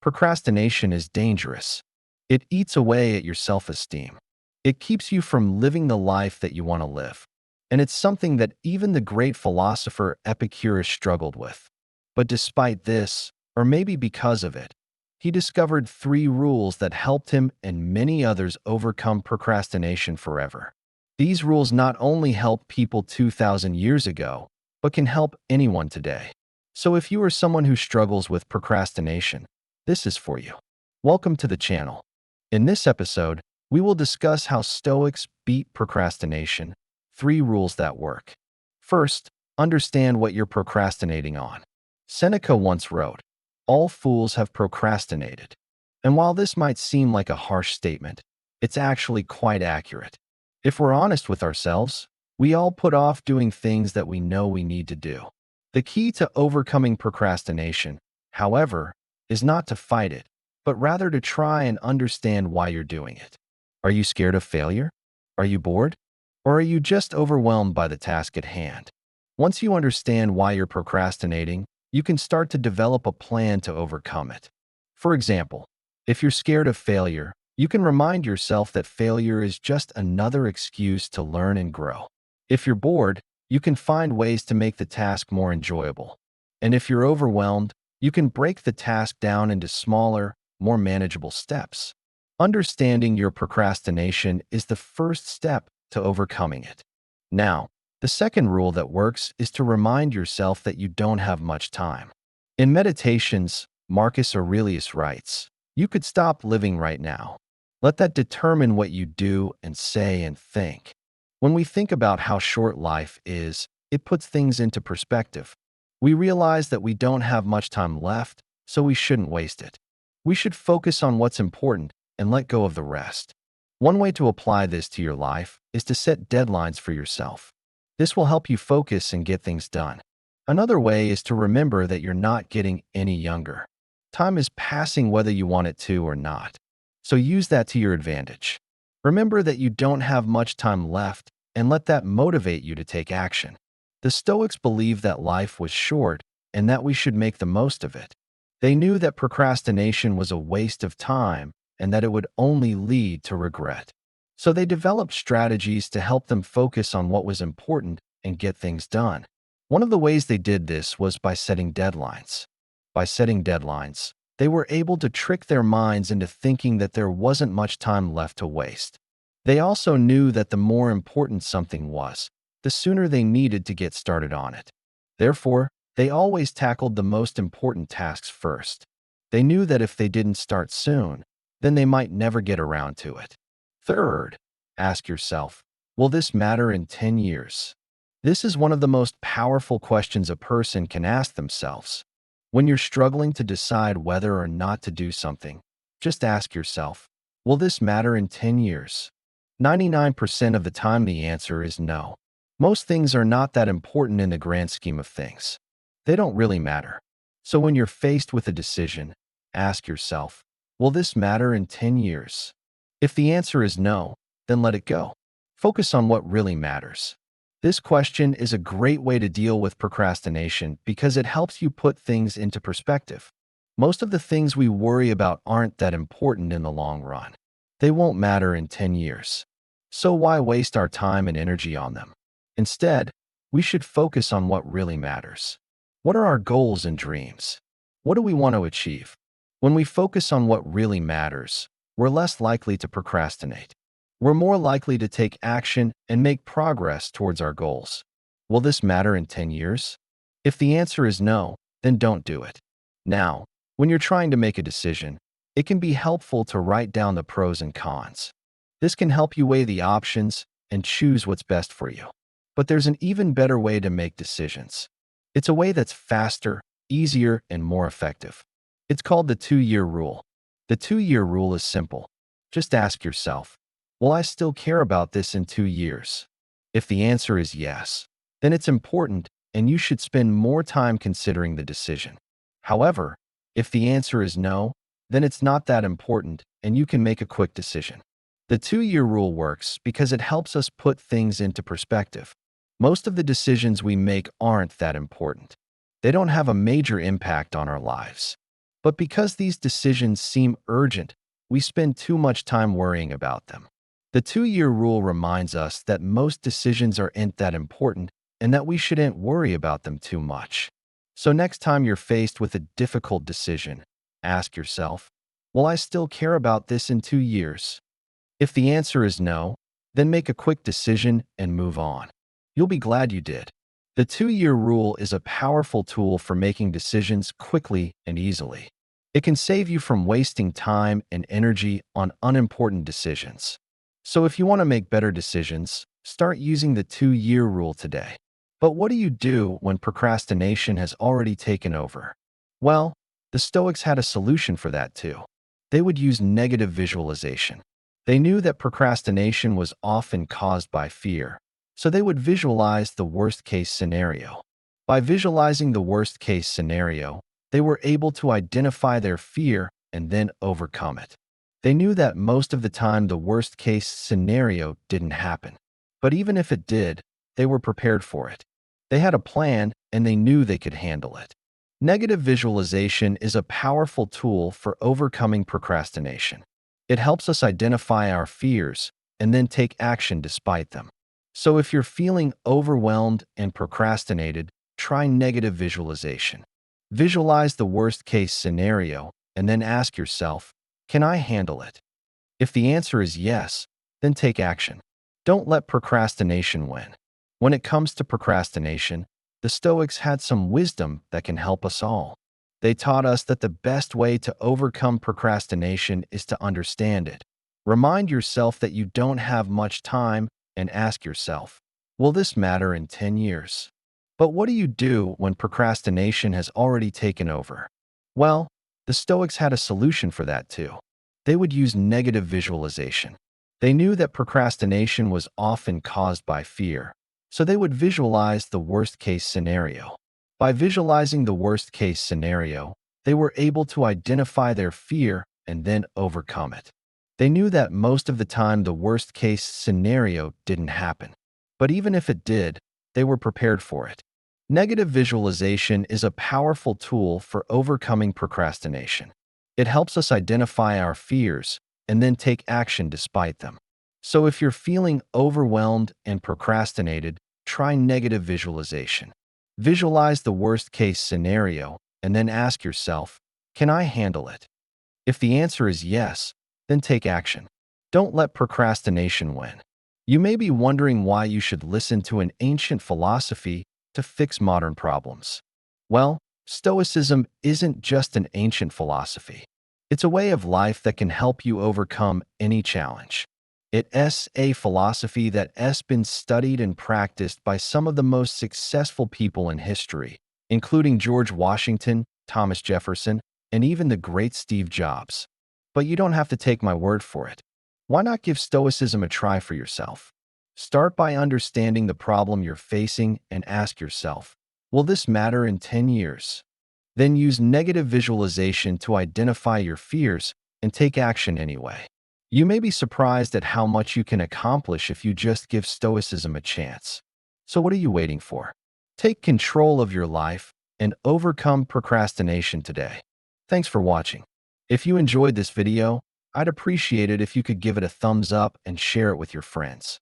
Procrastination is dangerous. It eats away at your self-esteem. It keeps you from living the life that you want to live. And it's something that even the great philosopher Epicurus struggled with. But despite this, or maybe because of it, he discovered 3 rules that helped him and many others overcome procrastination forever. These rules not only helped people 2,000 years ago, but can help anyone today. So if you are someone who struggles with procrastination, this is for you. Welcome to the channel. In this episode, we will discuss how Stoics beat procrastination, 3 rules that work. First, understand what you're procrastinating on. Seneca once wrote, "All fools have procrastinated." And while this might seem like a harsh statement, it's actually quite accurate. If we're honest with ourselves, we all put off doing things that we know we need to do. The key to overcoming procrastination, however, is not to fight it, but rather to try and understand why you're doing it. Are you scared of failure? Are you bored? Or are you just overwhelmed by the task at hand? Once you understand why you're procrastinating, you can start to develop a plan to overcome it. For example, if you're scared of failure, you can remind yourself that failure is just another excuse to learn and grow. If you're bored, you can find ways to make the task more enjoyable. And if you're overwhelmed, you can break the task down into smaller, more manageable steps. Understanding your procrastination is the first step to overcoming it. Now, the second rule that works is to remind yourself that you don't have much time. In Meditations, Marcus Aurelius writes, "You could stop living right now. Let that determine what you do and say and think." When we think about how short life is, it puts things into perspective. We realize that we don't have much time left, so we shouldn't waste it. We should focus on what's important and let go of the rest. One way to apply this to your life is to set deadlines for yourself. This will help you focus and get things done. Another way is to remember that you're not getting any younger. Time is passing whether you want it to or not. So use that to your advantage. Remember that you don't have much time left and let that motivate you to take action. The Stoics believed that life was short and that we should make the most of it. They knew that procrastination was a waste of time and that it would only lead to regret. So they developed strategies to help them focus on what was important and get things done. One of the ways they did this was by setting deadlines. By setting deadlines, they were able to trick their minds into thinking that there wasn't much time left to waste. They also knew that the more important something was, the sooner they needed to get started on it. Therefore, they always tackled the most important tasks first. They knew that if they didn't start soon, then they might never get around to it. Third, ask yourself, will this matter in 10 years? This is one of the most powerful questions a person can ask themselves. When you're struggling to decide whether or not to do something, just ask yourself, will this matter in 10 years? 99% of the time the answer is no. Most things are not that important in the grand scheme of things. They don't really matter. So when you're faced with a decision, ask yourself, will this matter in 10 years? If the answer is no, then let it go. Focus on what really matters. This question is a great way to deal with procrastination because it helps you put things into perspective. Most of the things we worry about aren't that important in the long run. They won't matter in 10 years. So why waste our time and energy on them? Instead, we should focus on what really matters. What are our goals and dreams? What do we want to achieve? When we focus on what really matters, we're less likely to procrastinate. We're more likely to take action and make progress towards our goals. Will this matter in 10 years? If the answer is no, then don't do it. Now, when you're trying to make a decision, it can be helpful to write down the pros and cons. This can help you weigh the options and choose what's best for you. But there's an even better way to make decisions. It's a way that's faster, easier, and more effective. It's called the 2-year rule. The 2-year rule is simple. Just ask yourself, will I still care about this in 2 years? If the answer is yes, then it's important and you should spend more time considering the decision. However, if the answer is no, then it's not that important and you can make a quick decision. The 2-year rule works because it helps us put things into perspective. Most of the decisions we make aren't that important. They don't have a major impact on our lives. But because these decisions seem urgent, we spend too much time worrying about them. The 2-year rule reminds us that most decisions aren't that important and that we shouldn't worry about them too much. So next time you're faced with a difficult decision, ask yourself, will I still care about this in 2 years? If the answer is no, then make a quick decision and move on. You'll be glad you did. The 2-year rule is a powerful tool for making decisions quickly and easily. It can save you from wasting time and energy on unimportant decisions. So if you want to make better decisions, start using the 2-year rule today. But what do you do when procrastination has already taken over? Well, the Stoics had a solution for that too. They would use negative visualization. They knew that procrastination was often caused by fear, so they would visualize the worst-case scenario. By visualizing the worst-case scenario, they were able to identify their fear and then overcome it. They knew that most of the time the worst-case scenario didn't happen. But even if it did, they were prepared for it. They had a plan and they knew they could handle it. Negative visualization is a powerful tool for overcoming procrastination. It helps us identify our fears and then take action despite them. So if you're feeling overwhelmed and procrastinated, try negative visualization. Visualize the worst-case scenario and then ask yourself, can I handle it? If the answer is yes, then take action. Don't let procrastination win. When it comes to procrastination, the Stoics had some wisdom that can help us all. They taught us that the best way to overcome procrastination is to understand it. Remind yourself that you don't have much time and ask yourself, will this matter in 10 years? But what do you do when procrastination has already taken over? Well, the Stoics had a solution for that too. They would use negative visualization. They knew that procrastination was often caused by fear, so they would visualize the worst-case scenario. By visualizing the worst-case scenario, they were able to identify their fear and then overcome it. They knew that most of the time the worst-case scenario didn't happen. But even if it did, they were prepared for it. Negative visualization is a powerful tool for overcoming procrastination. It helps us identify our fears and then take action despite them. So if you're feeling overwhelmed and procrastinated, try negative visualization. Visualize the worst-case scenario and then ask yourself, can I handle it? If the answer is yes, then take action. Don't let procrastination win. You may be wondering why you should listen to an ancient philosophy to fix modern problems. Well, Stoicism isn't just an ancient philosophy. It's a way of life that can help you overcome any challenge. It's a philosophy that has been studied and practiced by some of the most successful people in history, including George Washington, Thomas Jefferson, and even the great Steve Jobs. But you don't have to take my word for it. Why not give Stoicism a try for yourself? Start by understanding the problem you're facing and ask yourself, will this matter in 10 years? Then use negative visualization to identify your fears and take action anyway. You may be surprised at how much you can accomplish if you just give Stoicism a chance. So what are you waiting for? Take control of your life and overcome procrastination today. Thanks for watching. If you enjoyed this video, I'd appreciate it if you could give it a thumbs up and share it with your friends.